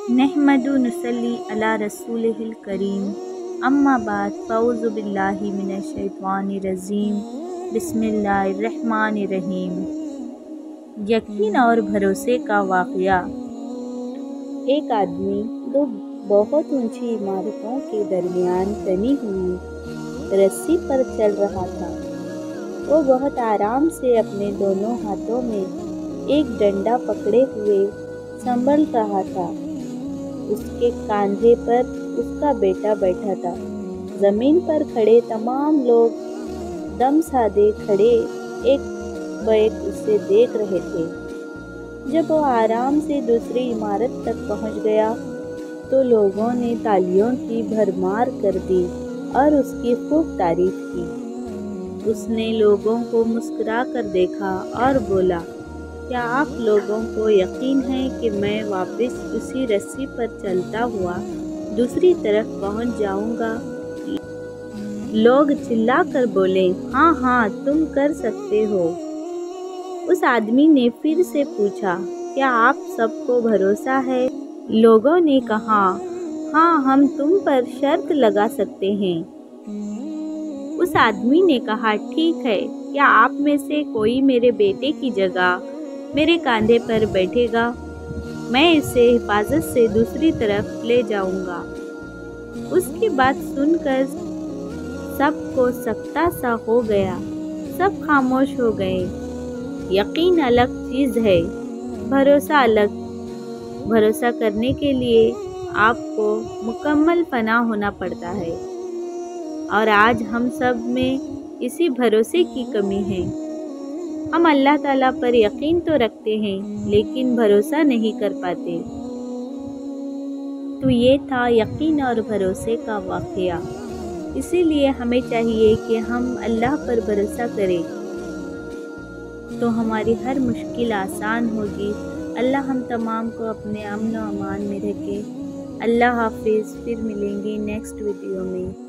نحمدو نصلی علی رسولہ الکریم، اما بعد فاعوذ باللہ من الشیطان الرجیم، بسم اللہ الرحمن الرحیم۔ یقین اور بھروسے کا واقعہ۔ ایک آدمی دو بہت اونچی عمارتوں کے درمیان تنی ہوئی رسی پر چل رہا تھا۔ وہ بہت آرام سے اپنے دونوں ہاتھوں میں ایک ڈنڈا پکڑے ہوئے سنبھل رہا تھا۔ اس کے کاندھے پر اس کا بیٹا بیٹھا تھا۔ زمین پر کھڑے تمام لوگ دم سادے کھڑے ایک بیک اسے دیکھ رہے تھے۔ جب وہ آرام سے دوسری عمارت تک پہنچ گیا تو لوگوں نے تالیوں کی بھرمار کر دی اور اس کی خوب تعریف کی۔ اس نے لوگوں کو مسکرا کر دیکھا اور بولا، کیا آپ لوگوں کو یقین ہے کہ میں واپس اسی رسی پر چلتا ہوا دوسری طرف پہنچ جاؤں گا؟ لوگ چلا کر بولے، ہاں ہاں تم کر سکتے ہو۔ اس آدمی نے پھر سے پوچھا، کیا آپ سب کو بھروسہ ہے؟ لوگوں نے کہا، ہاں ہم تم پر شرط لگا سکتے ہیں۔ اس آدمی نے کہا، ٹھیک ہے، کیا آپ میں سے کوئی میرے بیٹے کی جگہ میرے کاندھے پر بیٹھے گا؟ میں اسے حفاظت سے دوسری طرف لے جاؤں گا۔ اس کی بات سن کر سب کو سکتہ سا ہو گیا، سب خاموش ہو گئے۔ یقین الگ چیز ہے، بھروسہ الگ۔ بھروسہ کرنے کے لیے آپ کو مکمل پناہ ہونا پڑتا ہے، اور آج ہم سب میں اسی بھروسے کی کمی ہے۔ ہم اللہ تعالیٰ پر یقین تو رکھتے ہیں لیکن بھروسہ نہیں کر پاتے۔ تو یہ تھا یقین اور بھروسے کا واقعہ۔ اسی لیے ہمیں چاہیے کہ ہم اللہ پر بھروسہ کریں تو ہماری ہر مشکل آسان ہوگی۔ اللہ ہم تمام کو اپنے امن و امان میں رکھے۔ اللہ حافظ، پھر ملیں گے نیکسٹ ویڈیو میں۔